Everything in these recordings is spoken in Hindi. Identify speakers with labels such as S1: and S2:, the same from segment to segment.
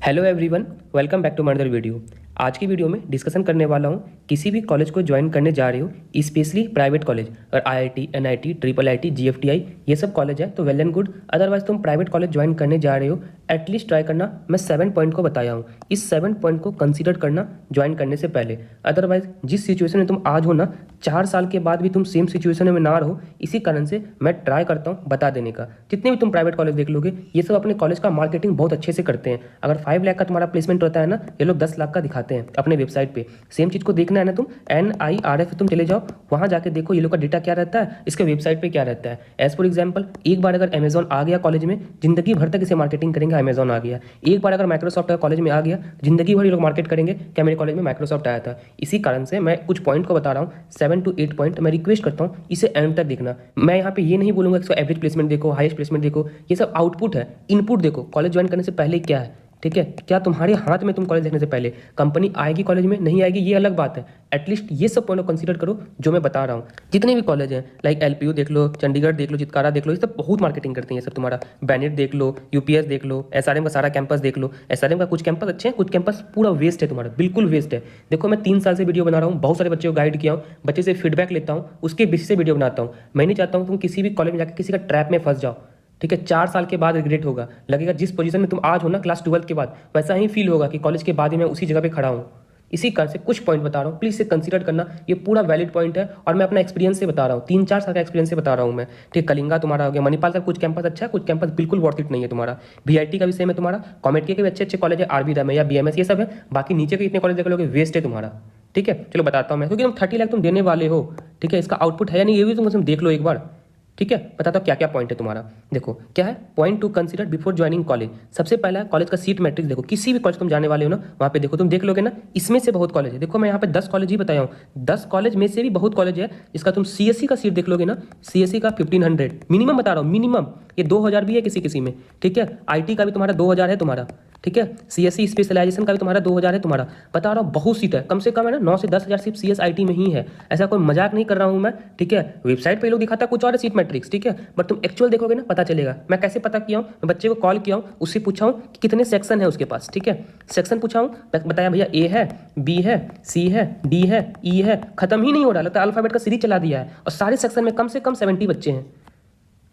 S1: Hello everyone, welcome back to my another video. आज की वीडियो में डिस्कशन करने वाला हूँ किसी भी कॉलेज को ज्वाइन करने जा रहे हो, स्पेशली प्राइवेट कॉलेज और IIT, NIT, triple IT, GFTI ये सब कॉलेज है तो वेल एंड गुड। अदरवाइज तुम प्राइवेट कॉलेज ज्वाइन करने जा रहे हो, एटलीस्ट ट्राई करना। मैं 7 पॉइंट को बताया हूँ, इस 7 पॉइंट को कंसीडर करना ज्वाइन करने से पहले। अदरवाइज जिस सिचुएशन में तुम आज हो ना, 4 साल के बाद भी तुम सेम सिचुएशन में ना रहो। इसी कारण से मैं ट्राई करता हूँ बता देने का। जितने भी तुम प्राइवेट कॉलेज देख लोगे, ये सब अपने कॉलेज का मार्केटिंग बहुत अच्छे से करते हैं। अगर 5 लाख का तुम्हारा प्लेसमेंट होता है ना, ये लोग 10 लाख का दिखाते हैं अपने वेबसाइट पे। सेम चीज़ को देखना है ना, तुम NIRF तुम चले जाओ, वहाँ जाके देखो ये लोग का डेटा क्या रहता है, इसके वेबसाइट पे क्या रहता है। एज फॉर एग्जाम्पल, एक बार अगर अमेजॉन आ गया कॉलेज में, जिंदगी भर तक इसे मार्केटिंग करेंगे अमेजॉन आ गया। एक बार अगर माइक्रोसॉफ्ट कॉलेज में आ गया, जिंदगी भर ये लोग मार्केट करेंगे क्या मेरे कॉलेज में माइक्रोसॉफ्ट आया था। इसी कारण से मैं कुछ पॉइंट को बता रहा हूँ, 7 to 8 पॉइंट। मैं रिक्वेस्ट करता हूँ इसे एंड तक देखना। मैं यहाँ पे ये नहीं बोलूँगा इसका एवरेज प्लेसमेंट देखो, हाईएस्ट प्लेसमेंट देखो, ये सब आउटपुट है। इनपुट देखो, कॉलेज ज्वाइन करने से पहले क्या है, ठीक है। क्या तुम्हारे हाथ में, तुम कॉलेज देखने से पहले कंपनी आएगी कॉलेज में, नहीं आएगी ये अलग बात है। एटलीस्ट ये सब पॉइंट कंसीडर करो जो मैं बता रहा हूँ। जितने भी कॉलेज हैं, लाइक LPU देख लो, चंडीगढ़ देख लो, चितकारा देख लो, ये सब बहुत मार्केटिंग करते हैं। ये सब तुम्हारा बैनेट देख लो, UPS देख लो, SRM का सारा कैंपस देख लो। SRM का कुछ कैंपस अच्छे हैं, कुछ कैंपस पूरा वेस्ट है तुम्हारा, बिल्कुल वेस्ट है। देखो मैं 3 साल से वीडियो बना रहा हूँ, बहुत सारे बच्चों को गाइड किया हूँ, बच्चे से फीडबैक लेता हूँ, उसके बेसिस से वीडियो बनाता हूँ। मैं नहीं चाहता हूँ तुम किसी भी कॉलेज में जाकर किसी का ट्रैप में फंस जाओ, ठीक है। 4 साल के बाद रिग्रेट होगा, लगेगा जिस पोजीशन में तुम आज हो ना क्लास 12 के बाद, वैसा ही फील होगा कि कॉलेज के बाद ही मैं उसी जगह पे खड़ा हूँ। इसी कारण से कुछ पॉइंट बता रहा हूँ, प्लीज इसे कंसीडर करना। ये पूरा वैलिड पॉइंट है और मैं अपना एक्सपीरियंस से बता रहा हूँ, 3-4 साल का एक्सपीरियंस से बता रहा हूँ मैं, ठीक। कलिंगा तुम्हारा हो गया, मणिपाल का कुछ कैंपस अच्छा है, कुछ कैंपस बिल्कुल वर्थ इट नहीं है तुम्हारा। VIT का भी सेम है तुम्हारा, कॉमेट के भी अच्छे कॉलेज है, RB रैम या BMS ये सब है। बाकी नीचे के इतने कॉलेज देख लोगे, वेस्ट है तुम्हारा, ठीक है। चलो बताता हूँ मैं, क्योंकि तुम 30 लाख तुम देने वाले हो, ठीक है। इसका आउटपुट है या नहीं ये भी तुम देख लो एक बार, ठीक है। बताता हूँ क्या क्या पॉइंट है तुम्हारा। देखो क्या है point two consider before joining college. सबसे पहला कॉलेज का सीट मैट्रिक्स देखो। किसी भी कॉलेज तुम जाने वाले हो ना, वहाँ पे देखो, तुम देख लोगे ना, इसमें से बहुत कॉलेज है। देखो मैं यहाँ पे 10 कॉलेज ही बताया हूँ, 10 कॉलेज में से भी बहुत कॉलेज है जिसका तुम CSE का सीट देख लोगे ना, CSE का 1500 मिनिमम बता रहा हूँ, मिनिमम। ये 2000 भी है किसी किसी में, ठीक है। IT का भी तुम्हारा 2000 है तुम्हारा, ठीक है। CSE स्पेशलाइजेशन का भी तुम्हारा 2000 है तुम्हारा। बता रहा हूँ बहुत सीट है, कम से कम है ना 9 से 10 हज़ार सिर्फ CSIT में ही है। ऐसा कोई मजाक नहीं कर रहा हूँ मैं, ठीक है। वेबसाइट पे लोग दिखाता है कुछ और सीट मैट्रिक्स, ठीक है, बट तुम एक्चुअल देखोगे ना पता चलेगा। मैं कैसे पता किया हूँ, मैं बच्चे को कॉल किया हूँ, उससे पूछा हूँ कि कितने सेक्शन है उसके पास, ठीक है। सेक्शन पूछा हूँ, बताया भैया A है, B है, C है, D है, E है। खत्म ही नहीं हो रहा, लगता है अल्फाबेट का सीरीज चला दिया है। और सारे सेक्शन में कम से कम 70 बच्चे हैं।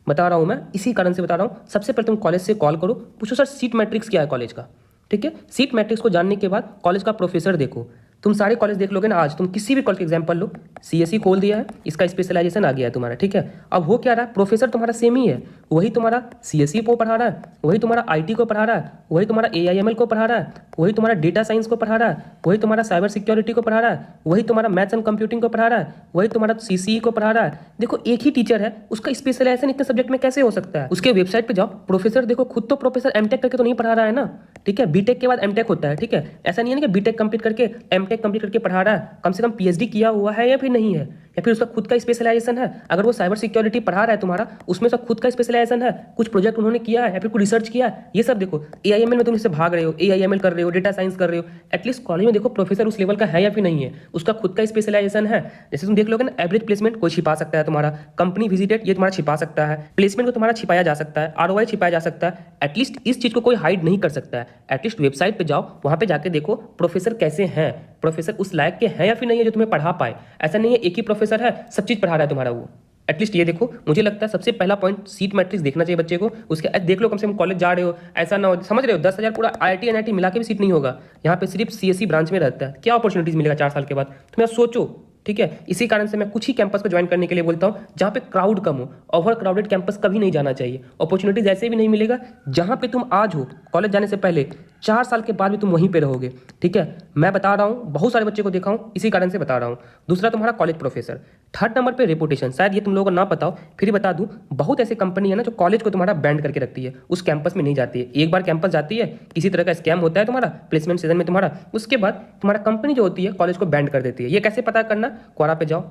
S1: बता रहा हूँ मैं, इसी कारण से बता रहा हूँ। सबसे पहले तुम कॉलेज से कॉल करो, पूछो सर सीट मैट्रिक्स क्या है कॉलेज का, ठीक है। सीट मैट्रिक्स को जानने के बाद कॉलेज का प्रोफेसर देखो। तुम सारे कॉलेज देख लोगे ना, आज तुम किसी भी कॉलेज का एग्जांपल लो, CSE खोल दिया है, इसका स्पेशलाइजेशन आ गया है तुम्हारा, ठीक है। अब हो क्या रहा है, प्रोफेसर तुम्हारा सेम ही है, वही तुम्हारा CSE को पढ़ा रहा है, वही तुम्हारा IT को पढ़ा रहा है, वही तुम्हारा AIML को पढ़ा रहा है, वही तुम्हारा डेटा साइंस को पढ़ा रहा है, वही तुम्हारा साइबर सिक्योरिटी को पढ़ा रहा है, वही तुम्हारा मैथ्स एंड कंप्यूटिंग को पढ़ा रहा है, वही तुम्हारा CCE को पढ़ा रहा है। देखो एक ही टीचर है, उसका स्पेशलाइजेशन इतने सब्जेक्ट में कैसे हो सकता है। उसके वेबसाइट पे जाओ, प्रोफेसर देखो, खुद तो प्रोफेसर MTech करके तो नहीं पढ़ा रहा है ना, ठीक है। BTech के बाद MTech होता है, ठीक है। ऐसा नहीं है कि BTech कंप्लीट करके MTech कंप्लीट करके पढ़ा रहा है, कम से कम PhD किया हुआ है या फिर नहीं है, या फिर उसका खुद का स्पेशलाइजेशन है। अगर वो साइबर सिक्योरिटी पढ़ा रहा है तुम्हारा, उसमें उसका खुद का स्पेशलाइजेशन है, कुछ प्रोजेक्ट उन्होंने किया है या फिर कुछ रिसर्च किया है, ये सब देखो। AIML में तुम इससे भाग रहे हो, AIML कर रहे हो, डेटा साइंस कर रहे हो, एटलीस्ट कॉलेज में देखो प्रोफेसर उस लेवल का है या फिर नहीं है, उसका खुद का स्पेशलाइजेशन है। जैसे तुम देख लोगे ना, एवरेज प्लेसमेंट कोई छिपा सकता है तुम्हारा, कंपनी विजिटेड ये तुम्हारा छिपा सकता है, प्लेसमेंट को तुम्हारा छिपाया जा सकता है, ROI छिपाया जा सकता है। एटलीस्ट इस चीज को कोई हाइड नहीं कर सकता है। एटलीस्ट वेबसाइट पे जाओ, वहां पे जाके देखो प्रोफेसर कैसे हैं, प्रोफेसर उस लायक के हैं या फिर नहीं है जो तुम्हें पढ़ा पाए। ऐसा नहीं है एक ही प्रोफेसर है सब चीज पढ़ा रहा है तुम्हारा वो। एटलीस्ट ये देखो, मुझे लगता है सबसे पहला पॉइंट सीट मैट्रिक्स देखना चाहिए बच्चे को। उसके देख लो, कम से कम कॉलेज जा रहे हो, ऐसा ना हो, समझ रहे हो, 10,000 पूरा IIT NIT मिला के भी सीट नहीं होगा। यहाँ पे सिर्फ CSE ब्रांच में रहता है, क्या अपॉर्चुनिटीज मिलेगा 4 साल के बाद, तुम्हें सोचो, ठीक है। इसी कारण से मैं कुछ ही कैंपस को ज्वाइन करने के लिए बोलता हूँ जहाँ पे क्राउड कम हो। ओवर क्राउडेड कैंपस कभी नहीं जाना चाहिए। अपॉर्चुनिटीज ऐसे भी नहीं मिलेगा जहाँ पे तुम आज हो, कॉलेज जाने से पहले 4 साल के बाद भी तुम वहीं पे रहोगे, ठीक है। मैं बता रहा हूँ, बहुत सारे बच्चे को देखा हूँ, इसी कारण से बता रहा हूँ। दूसरा तुम्हारा कॉलेज प्रोफेसर। 3rd नंबर पे रेपुटेशन। शायद ये तुम लोगों को ना पता हो, फिर बता दूं, बहुत ऐसी कंपनी है ना जो कॉलेज को तुम्हारा बैंड करके रखती है, उस कैंपस में नहीं जाती है। एक बार कैंपस जाती है, किसी तरह का स्कैम होता है तुम्हारा प्लेसमेंट सीजन में तुम्हारा, उसके बाद तुम्हारा कंपनी जो होती है कॉलेज को बैंड कर देती है। ये कैसे पता करना, क्वारा पे जाओ,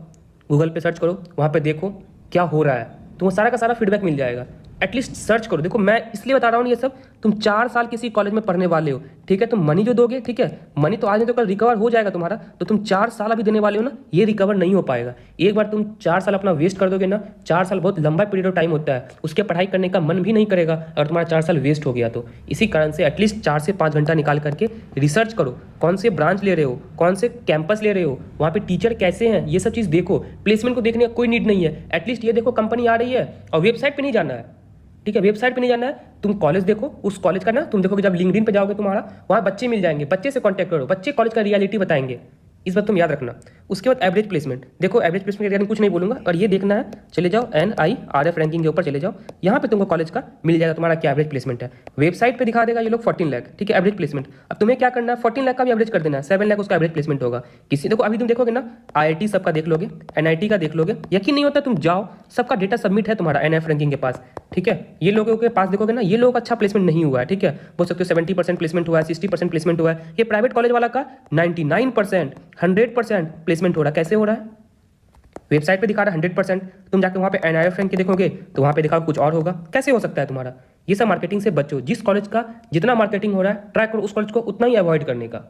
S1: गूगल पे सर्च करो, वहाँ पे देखो क्या हो रहा है, तुम्हें सारा का सारा फीडबैक मिल जाएगा। एटलीस्ट सर्च करो। देखो मैं इसलिए बता रहा हूँ ये सब, तुम 4 साल किसी कॉलेज में पढ़ने वाले हो, ठीक है। तुम मनी जो दोगे, ठीक है, मनी तो आज नहीं तो कल रिकवर हो जाएगा तुम्हारा, तो तुम 4 साल अभी देने वाले हो ना, ये रिकवर नहीं हो पाएगा। एक बार तुम 4 साल अपना वेस्ट कर दोगे ना, 4 साल बहुत लंबा पीरियड ऑफ टाइम होता है, उसके पढ़ाई करने का मन भी नहीं करेगा अगर तुम्हारा 4 साल वेस्ट हो गया तो। इसी कारण से एटलीस्ट 4 से 5 घंटा निकाल करके रिसर्च करो, कौन से ब्रांच ले रहे हो, कौन से कैंपस ले रहे हो, वहाँ पे टीचर कैसे हैं, ये सब चीज़ देखो। प्लेसमेंट को देखने का कोई नीड नहीं है, एटलीस्ट ये देखो कंपनी आ रही है, और वेबसाइट पे नहीं जाना है, ठीक है, वेबसाइट पे नहीं जाना है, तुम कॉलेज देखो, उस कॉलेज का ना तुम देखोगे जब लिंक्डइन पे जाओगे तुम्हारा वहाँ बच्चे मिल जाएंगे, बच्चे से कॉन्टैक्ट करो, बच्चे कॉलेज का रियलिटी बताएंगे, इस बात तुम याद रखना। उसके बाद एवरेज प्लेसमेंट देखो, एवरेज प्लेसमेंट के कुछ नहीं बोलूंगा, और ये देखना है, चले जाओ NIRF रैंकिंग के ऊपर चले जाओ, यहाँ पे तुमको कॉलेज का मिल जाएगा तुम्हारा क्या एवरेज प्लेसमेंट है। वेबसाइट पे दिखा देगा ये लोग 14 लाख, ठीक है, एवरेज प्लेसमेंट। अब तुम्हें क्या करना है, 14 लाख का भी एवरेज कर देना है, 7 लाख उसका एवरेज प्लेसमेंट होगा। किसी देखो अभी तुम देखोगे ना, IIT सबका देख लोगे, NIT का देख लोगे, यकीन नहीं होता तुम जाओ, सबका डेटा सबमिट है तुम्हारा NIRF रैंकिंग के पास, ठीक है। ये लोगों के पास देखोगे ना, ये लोगों का अच्छा प्लेसमेंट नहीं हुआ है, ठीक है, बोल सकते हो 70% प्लेसमेंट हुआ है, 60% प्लेसमेंट हुआ है। ये प्राइवेट कॉलेज वाला का 99%, 100% प्लेसमेंट हो रहा है। कैसे हो रहा है, वेबसाइट पे दिखा रहा है 100%, तुम जाके वहाँ पे NIRF रैंक के देखोगे तो वहाँ पे दिखा कुछ और होगा। कैसे हो सकता है तुम्हारा? ये सब मार्केटिंग से बचो, जिस कॉलेज का जितना मार्केटिंग हो रहा है ट्राई करो उस कॉलेज को उतना ही अवॉइड करने का।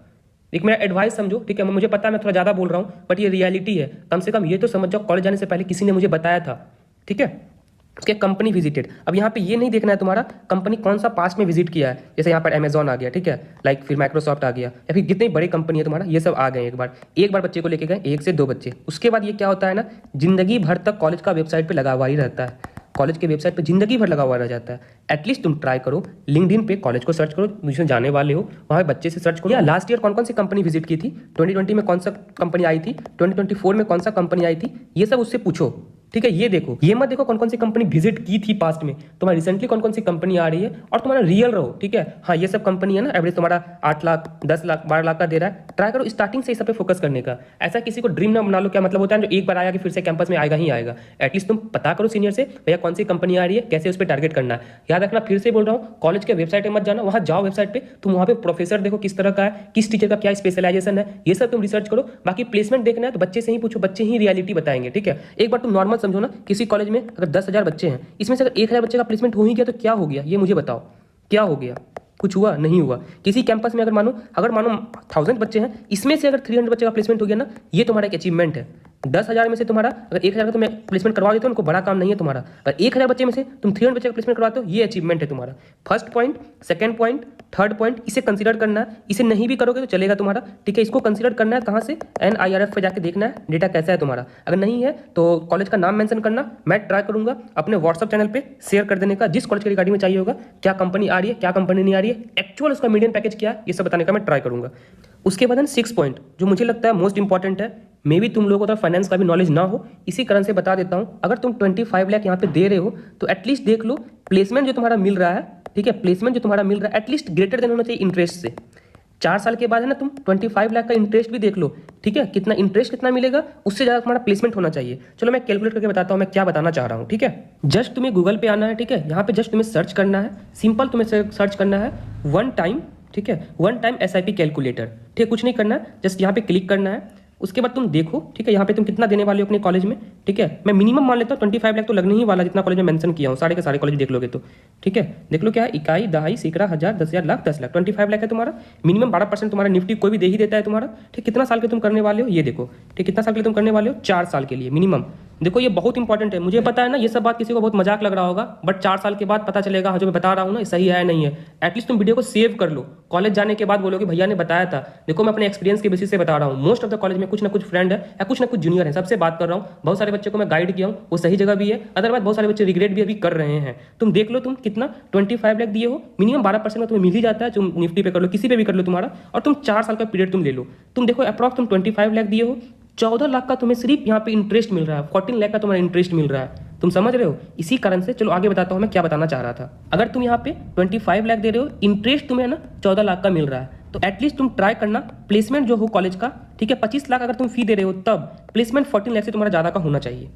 S1: एक मेरा एडवाइस समझो, ठीक है, मुझे पता है मैं थोड़ा ज़्यादा बोल रहा हूँ, बट ये रियलिटी है। कम से कम ये तो समझ जाओ कॉलेज जाने से पहले किसी ने मुझे बताया था, ठीक है। उसके कंपनी विजिटेड, अब यहाँ पे ये नहीं देखना है तुम्हारा कंपनी कौन सा पास्ट में विजिट किया है, जैसे यहाँ पर अमेजॉन आ गया, ठीक है, लाइक फिर माइक्रोसॉफ्ट आ गया, या फिर जितनी बड़ी कंपनी है तुम्हारा, ये सब आ गए। एक बार बच्चे को लेके गए, 1 से 2 बच्चे, उसके बाद ये क्या होता है ना, जिंदगी भर तक कॉलेज का वेबसाइट पे लगा हुआ ही रहता है, कॉलेज के वेबसाइट पे जिंदगी भर लगा हुआ रह जाता है। एटलीस्ट तुम ट्राई करो, लिंक्डइन पे कॉलेज को सर्च करो, जिसमें जाने वाले हो वहाँ पे बच्चे से सर्च करो, या लास्ट ईयर कौन कौन सी कंपनी विजिट की थी, 2020 में कौन सा कंपनी आई थी, 2024 में कौन सा कंपनी आई थी, ये सब उससे पूछो, ठीक है। ये देखो, ये मत देखो कौन कौन सी कंपनी विजिट की थी पास्ट में, तुम्हारी रिसेंटली कौन कौन सी कंपनी आ रही है, और तुम्हारा रियल रहो, ठीक है। हाँ, ये सब कंपनी है ना, एवरेज तुम्हारा 8 लाख 10 लाख 12 लाख का दे रहा है, ट्राई करो स्टार्टिंग से इस सब पे फोकस करने का। ऐसा किसी को ड्रीम ना बना लो, क्या मतलब होता है जो एक बार आया कि फिर से कैंपस में आएगा ही आएगा। एटलीस्ट तुम पता करो सीनियर से, भैया कौन सी कंपनी आ रही है, कैसे उस पर टारगेट करना है। याद रखना, फिर से बोल रहा हूँ, कॉलेज के वेबसाइट में मत जाना, वहाँ जाओ वेबसाइट पे, तुम वहाँ पे प्रोफेसर देखो किस तरह का है, किस टीचर का क्या स्पेशलाइजेशन है, ये सब तुम रिसर्च करो। बाकी प्लेसमेंट देखना है तो बच्चे से ही पूछो, बच्चे ही रियलिटी बताएंगे, ठीक है। एक बार तुम नॉर्मल समझो ना, किसी कॉलेज में अगर 10,000 बच्चे हैं, इसमें से अगर 1,000 बच्चे का प्लेसमेंट हो ही गया तो क्या हो गया, ये मुझे बताओ, क्या हो गया? कुछ हुआ? नहीं हुआ। किसी कैंपस में अगर मानो 1000 बच्चे हैं, इसमें से अगर 300 बच्चे का प्लेसमेंट हो गया ना, ये तुम्हारा एक अचीवमेंट है। 10,000 में से तुम्हारा अगर 1,000 का तुम्हें प्लेसमेंट करवा देते हो, उनको बड़ा काम नहीं है तुम्हारा। अगर 1,000 बच्चे में से तुम 300 बच्चे का प्लेसमेंट करवाते हो, ये अचीवमेंट है तुम्हारा। First point, second point, third point, इसे कंसीडर करना है। इसे नहीं भी करोगे तो चलेगा तुम्हारा, ठीक है। इसको कंसीडर करना है कहाँ से, NIRF पे जाके देखना है डेटा कैसा है तुम्हारा। अगर नहीं है तो कॉलेज का नाम मेंशन करना, मैं ट्राई करूंगा अपने व्हाट्सअप चैनल पे शेयर कर देने का, जिस कॉलेज के रिगार्डिंग में चाहिए होगा, क्या कंपनी आ रही है, क्या कंपनी नहीं आ रही है, एक्चुअल उसका मीडियम पैकेज क्या है, ये सब बताने का मैं ट्राई करूंगा। उसके बाद 6 पॉइंट जो मुझे लगता है मोस्ट इंपॉर्टेंट है, मे भी तुम लोगों को तो फाइनेंस का भी नॉलेज ना हो, इसी कारण से बता देता हूँ। अगर तुम 25 लाख यहाँ पे दे रहे हो तो एटलीस्ट देख लो प्लेसमेंट जो तुम्हारा मिल रहा है, ठीक है, प्लेसमेंट जो तुम्हारा मिल रहा है एटलीस्ट ग्रेटर देन होना चाहिए इंटरेस्ट से। 4 साल के बाद है ना, तुम 25 लाख का इंटरेस्ट भी देख लो, ठीक है, कितना इंटरेस्ट कितना मिलेगा, उससे ज़्यादा तुम्हारा प्लेसमेंट होना चाहिए। चलो मैं कैलकुलेट करके बताता हूँ मैं क्या बताना चाह रहा हूँ, ठीक है। जस्ट तुम्हें गूगल पे आना है, ठीक है, यहाँ पे जस्ट तुम्हें सर्च करना है, सिंपल तुम्हें सर्च करना है वन टाइम, ठीक है, वन टाइम SIP कैलकुलेटर, ठीक है, कुछ नहीं करना है, जस्ट यहाँ पे क्लिक करना है। उसके बाद तुम देखो, ठीक है, यहाँ पे तुम कितना देने वाले हो अपने कॉलेज में, ठीक है। मैं मिनिमम मान लेता हूँ 25 लाख तो लगने ही वाला, जितना कॉलेज में मेंशन किया हूँ, सारे के सारे कॉलेज देख लोगे तो, ठीक है। देख लो क्या है, इकाई, दहाई, सैकड़ा, हजार, 10,000, लाख, 10 लाख, 25 लाख है तुम्हारा। मिनिमम 12% तुम्हारा निफ्टी कोई भी दे ही देता है तुम्हारा, ठीक। कितना साल के तुम करने वाले हो ये देखो, ठीक, कितना साल के तुम करने वाले हो, 4 साल के लिए मिनिमम। देखो ये बहुत इंपॉर्टेंट है, मुझे पता है ना ये सब बात किसी को बहुत मजाक लग रहा होगा, बट 4 साल के बाद पता चलेगा जो मैं बता रहा हूँ ना सही है नहीं है। एटलीस्ट तुम वीडियो को सेव कर लो, कॉलेज जाने के बाद बोलोगे भैया ने बताया था। देखो मैं अपने एक्सपीरियंस के बेसिस से बता रहा हूँ, मोस्ट ऑफ द कॉलेज में कुछ ना कुछ फ्रेंड है या कुछ ना कुछ जूनियर है, सबसे बात कर रहा हूँ। बहुत सारे बच्चों को मैं गाइड किया हूँ, वो सही जगह भी है, अदरवाइज बहुत सारे बच्चे रिग्रेट भी अभी कर रहे हैं। तुम देख लो तुम कितना 25 लाख दिए हो, मिनिमम 12% में तुम्हें मिल ही जाता है। तुम निफ्टी पे कर लो, किसी पे भी कर लो तुम्हारा, और तुम 4 साल का पीरियड तुम ले लो। तुम देखो अप्रॉक्स तुम 25 लाख दिए हो, 14 लाख का तुम्हें सिर्फ यहाँ पे इंटरेस्ट मिल रहा है, 14 लाख का तुम्हारा इंटरेस्ट मिल रहा है। तुम समझ रहे हो? इसी कारण से चलो आगे बताता हूँ मैं क्या बताना चाह रहा था। अगर तुम यहाँ पे 25 लाख दे रहे हो, इंटरेस्ट तुम्हें ना 14 लाख का मिल रहा है, तो एटलीस्ट तुम ट्राई करना प्लेसमेंट जो हो कॉलेज का, ठीक है, 25 लाख अगर तुम फी दे रहे हो तब प्लेसमेंट 14 लाख से तुम्हारा ज़्यादा का होना चाहिए,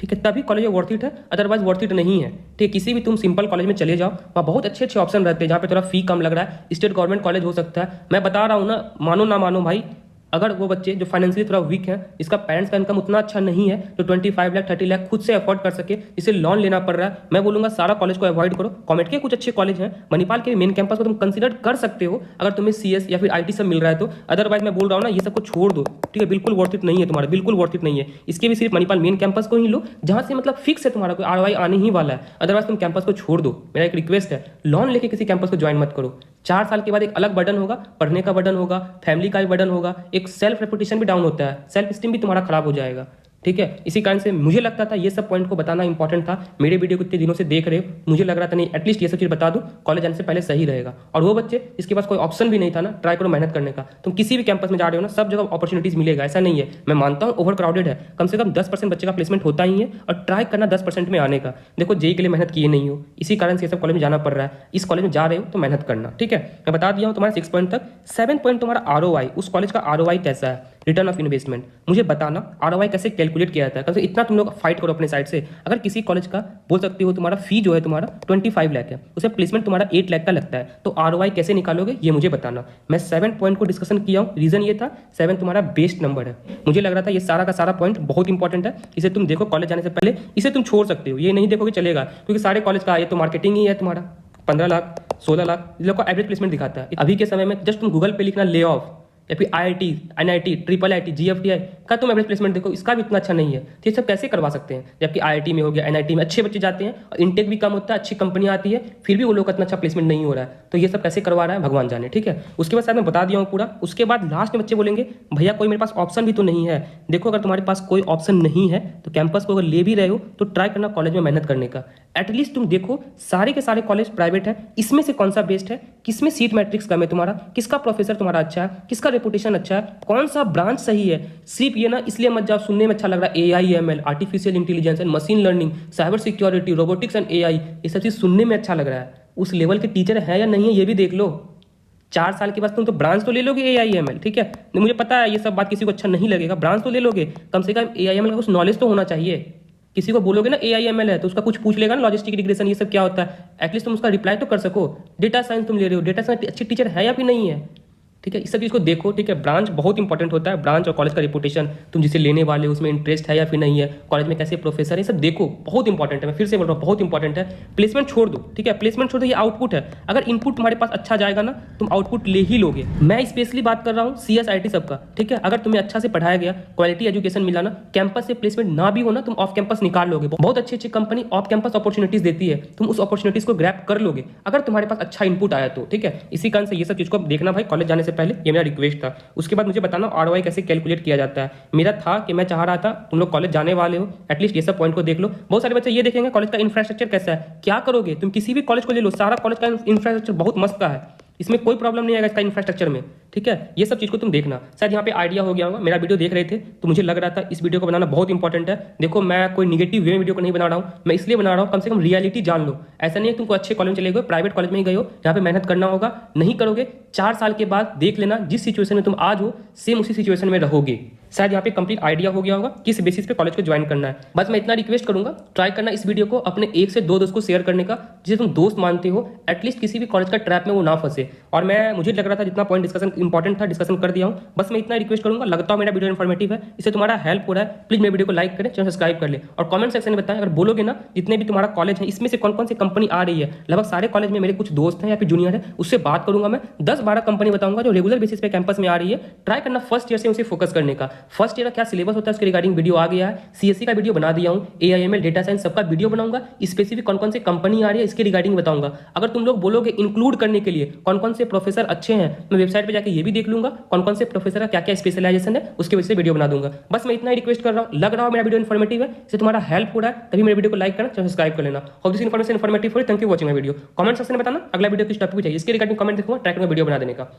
S1: ठीक है, तभी कॉलेज वर्थ इट है, अदरवाइज वर्थ इट नहीं है, ठीक। किसी भी तुम सिंपल कॉलेज में चले जाओ, वहाँ बहुत अच्छे अच्छे ऑप्शन रहते हैं जहाँ पे थोड़ा फी कम लग रहा है। स्टेट गवर्नमेंट कॉलेज हो सकता है, मैं बता रहा हूँ ना, मानो ना मानो भाई, अगर वो बच्चे जो फाइनेंशियली थोड़ा वीक हैं, इसका पेरेंट्स का इनकम उतना अच्छा नहीं है तो 25 लाख 30 लाख खुद से अफोर्ड कर सके, इसे लोन लेना पड़ रहा है, मैं बोलूंगा सारा कॉलेज को अवॉइड करो। कॉमेड के कुछ अच्छे कॉलेज हैं, मणिपाल के मेन कैंपस को तुम कंसिडर कर सकते हो अगर तुम्हें CS या फिर IT सब मिल रहा है तो। अदरवाइज मैं बोल रहा हूँ ना, ये सबको छोड़ दो, ठीक है, बिल्कुल वर्थ इट नहीं है तुम्हारा, बिल्कुल वर्थ इट नहीं है। इसके भी सिर्फ मणिपाल मेन कैंपस को ही लो जहां से मतलब फिक्स है तुम्हारा कोई ROI आने ही वाला है। अदरवाइज तुम कैंपस को छोड़ दो, मेरा एक रिक्वेस्ट है, लोन लेके किसी कैंपस को ज्वाइन मत करो। 4 साल के बाद एक अलग बर्डन होगा, पढ़ने का बर्डन होगा, फैमिली का भी बर्डन होगा, एक सेल्फ रेपुटेशन भी डाउन होता है, सेल्फ स्टीम भी तुम्हारा खराब हो जाएगा, ठीक है। इसी कारण से मुझे लगता था ये सब पॉइंट को बताना इंपॉर्टेंट था। मेरे वीडियो को इतने दिनों से देख रहे हो, मुझे लग रहा था नहीं एटलीस्ट ये सब चीज़ बता दूं, कॉलेज आने से पहले सही रहेगा। और वो बच्चे इसके पास कोई ऑप्शन भी नहीं था ना, ट्राई करो मेहनत करने का। तुम किसी भी कैंपस में जा रहे हो ना, सब जगह अपॉर्चुनिटीज मिलेगा, ऐसा नहीं है। मैं मानता हूँ ओवर क्राउडेड है, कम से कम 10% बच्चे का प्लेसमेंट होता ही है, और ट्राई करना 10% में आने का। देखो जेई के लिए मेहनत किए नहीं हो, इसी कारण से ये सब कॉलेज में जाना पड़ रहा है। इस कॉलेज में जा रहे हो तो मेहनत करना, ठीक है। मैं बता दिया हूँ तुम्हारा 6 पॉइंट तक। 7 पॉइंट तुम्हारा ROI, उस कॉलेज का ROI कैसा है, रिटर्न ऑफ इन्वेस्टमेंट। मुझे बताना ROI कैसे कैलकुलेट किया जाता है, कम से इतना तुम लोग फाइट करो अपने साइड से। अगर किसी कॉलेज का बोल सकते हो तुम्हारा फी जो है तुम्हारा 25 लाख है, उसे प्लेसमेंट तुम्हारा 8 लाख का लगता है, तो ROI कैसे निकालोगे ये मुझे बताना। मैं 7 पॉइंट को डिस्कशन किया हूँ, रीजन ये था 7 तुम्हारा बेस्ट नंबर है। मुझे लग रहा था ये सारा का सारा पॉइंट बहुत इंपॉर्टेंट है, इसे तुम देखो कॉलेज जाने से पहले, इसे तुम छोड़ सकते हो, ये नहीं देखोगे चलेगा, क्योंकि सारे कॉलेज का ये तो मार्केटिंग ही है तुम्हारा। 15 लाख 16 लाख इन लोग का एवरेज प्लेसमेंट दिखाता है। अभी के समय में जस्ट तुम गूगल पे लिखना ले ऑफ, या फिर IIT NIT IIIT GFTI का तुम एवरेज प्लेसमेंट देखो, इसका भी इतना अच्छा नहीं है। तो ये सब कैसे करवा सकते हैं, जबकि IIT में हो गया, NIT में अच्छे बच्चे जाते हैं और इनटेक भी कम होता है, अच्छी कंपनियां आती है, फिर भी वो लोग का इतना अच्छा प्लेसमेंट नहीं हो रहा है। तो ये सब कैसे करवा रहा है भगवान जाने, ठीक है। उसके बाद शायद मैं बता दिया हूँ पूरा। उसके बाद लास्ट में बच्चे बोलेंगे भैया कोई मेरे पास ऑप्शन भी तो नहीं है। देखो अगर तुम्हारे पास कोई ऑप्शन नहीं है तो कैंपस को अगर ले भी रहे हो तो ट्राई करना कॉलेज में मेहनत करने का। एटलीस्ट तुम देखो सारे के सारे कॉलेज प्राइवेट है, इसमें से कौन सा बेस्ट है, किसमें सीट मैट्रिक्स कम है तुम्हारा, किसका प्रोफेसर तुम्हारा अच्छा है, किसका रेपुटेशन अच्छा है, कौन सा ब्रांच सही है। सिर्फ ये ना इसलिए मत जाओ सुनने में अच्छा लग रहा है AI ML artificial intelligence and machine learning, cyber security, robotics and AI, ये सब चीज सुनने में अच्छा लग रहा है, उस लेवल के टीचर है या नहीं है ये भी देख लो। 4 साल के बाद तुम तो ब्रांच तो ले लोगे AI ML, ठीक है। मुझे पता है ये सब बात किसी को अच्छा नहीं लगेगा, ब्रांच तो ले लोगे, कम से कम AI ML का कुछ नॉलेज तो होना चाहिए। किसी को बोलोगे ना AI ML है तो उसका कुछ पूछ लेगा ना, लॉजिस्टिक रिग्रेशन ये सब क्या होता है, एटलीस्ट तुम उसका रिप्लाई तो कर सको। डेटा साइंस तुम ले रहे हो, डेटा साइंस अच्छी टीचर है या फिर नहीं है, ठीक है। इस सब चीज़ को देखो, ठीक है। ब्रांच बहुत इंपॉर्टेंट होता है, ब्रांच और कॉलेज का रिपुटेशन, तुम जिसे लेने वाले हो उसमें इंटरेस्ट है या फिर नहीं है, कॉलेज में कैसे प्रोफेसर है, ये सब देखो, बहुत इंपॉर्टेंट है। मैं फिर से बोल रहा हूँ बहुत इंपॉर्टेंट है। प्लेसमेंट छोड़ दो, ठीक है, प्लेसमेंट छोड़ दो, ये आउटपुट है। अगर इनपुट तुम्हारे पास अच्छा जाएगा ना, तुम आउटपुट ले ही लोगे। मैं स्पेशली बात कर रहा हूँ CS IT सबका, ठीक है। अगर तुम्हें अच्छा से पढ़ाया गया, क्वालिटी एजुकेशन मिला ना, कैंपस से प्लेसमेंट ना भी हो ना, तुम ऑफ कैंपस निकाल लोगे। बहुत अच्छी अच्छी कंपनी ऑफ कैंपस अपॉर्चुनिटीज देती है, तुम उस अपॉर्चुनिटीज को ग्रैब कर लोगे अगर तुम्हारे पास अच्छा इनपुट आया तो, ठीक है। इसी कारण से ये सब चीज को देखना भाई कॉलेज जाने से पहले, ये मेरा रिक्वेस्ट था। उसके बाद मुझे बताना ROI कैसे कैलकुलेट किया जाता है। मेरा था कि मैं चाह रहा था तुम लोग कॉलेज जाने वाले हो, एटलीस्ट ये सब पॉइंट को देख लो। बहुत सारे बच्चे ये देखेंगे कॉलेज का इंफ्रास्ट्रक्चर कैसा है, क्या करोगे तुम, किसी भी कॉलेज को ले लो, सारा कॉलेज का इंफ्रास्ट्रक्चर बहुत मस्त का है, इसमें कोई प्रॉब्लम नहीं आएगा इसका इंफ्रास्ट्रक्चर में, ठीक है। ये सब चीज को तुम देखना। शायद यहाँ पे आइडिया हो गया होगा, मेरा वीडियो देख रहे थे तो मुझे लग रहा था इस वीडियो को बनाना बहुत इंपॉर्टेंट है। देखो मैं कोई निगेटिव वे में वीडियो को नहीं बना रहा हूँ, मैं इसलिए बना रहा हूँ कम से कम रियलिटी जान लो। ऐसा नहीं है तुमको अच्छे कॉलेज में चले गए, प्राइवेट कॉलेज में ही गए हो, यहाँ पे मेहनत करना होगा, नहीं करोगे 4 साल के बाद देख लेना जिस सिचुएशन में तुम आज हो सेम उसी सिचुएशन में रहोगे। शायद यहाँ पे कंप्लीट आइडिया हो गया होगा किस बेसिस पे कॉलेज को ज्वाइन करना है। बस मैं इतना रिक्वेस्ट करूंगा, ट्राई करना इस वीडियो को अपने 1 से 2 दोस्त को शेयर करने का, जिसे तुम दोस्त मानते हो, एटलीस्ट किसी भी कॉलेज का ट्रैप में वो ना फंसे। और मैं मुझे लग रहा था जितना पॉइंट डिस्कशन इंपॉर्टेंट था डिस्कशन कर दिया हूँ। बस मैं इतना रिक्वेस्ट करूंगा, लगता है मेरा वीडियो इन्फॉर्मेटिव है, इससे तुम्हारा हेल्प हो रहा है, प्लीज मेरे वीडियो को लाइक करें, चैनल सब्सक्राइब कर ले और कमेंट सेक्शन में बताएं। अगर बोलोगे ना जितने भी तुम्हारा कॉलेज है इसमें से कौन कौन सी कंपनी आ रही है, लगभग सारे कॉलेज में मेरे कुछ दोस्त हैं या फिर जूनियर है, उससे बात करूंगा मैं, 10-12 कंपनी बताऊंगा जो रेगुलर बेसिस पे कैंपस में आ रही है। ट्राई करना फर्स्ट ईयर से उसे फोकस करने का। फर्स्ट ईयर का क्या सिलेबस होता है उसके रिगार्डिंग वीडियो आ गया है, CSE का वीडियो बना दिया हूँ, AI ML डेटा साइंस सबका वीडियो बनाऊंगा, स्पेसिफिक कौन कौन से कंपनी आ रही है इसके रिगार्डिंग बताऊंगा। अगर तुम लोग बोलोगे इंक्लूड करने के लिए कौन कौन से प्रोफेसर अच्छे हैं, मैं वेबसाइट पे जाके ये भी देख लूंगा कौन कौन से प्रोफेसर का क्या क्या स्पेशलाइजेशन है, उसके वजह से वीडियो बना दूंगा। बस मैं इतना ही रिक्वेस्ट कर रहा हूँ, लग रहा हो मेरा वीडियो इन्फॉर्मेटिव है, इससे तुम्हारा हेल्प हो रहा है, तभी मेरे वीडियो को लाइक करना, चैनल सब्सक्राइब कर लेना। Hope this information informative for you, thank you watching my video. Comment section में बताना अगला वीडियो किस टॉपिक पे चाहिए, इसके रिगार्डिंग कमेंट देखूंगा, ट्राई करूंगा वीडियो बना देने का।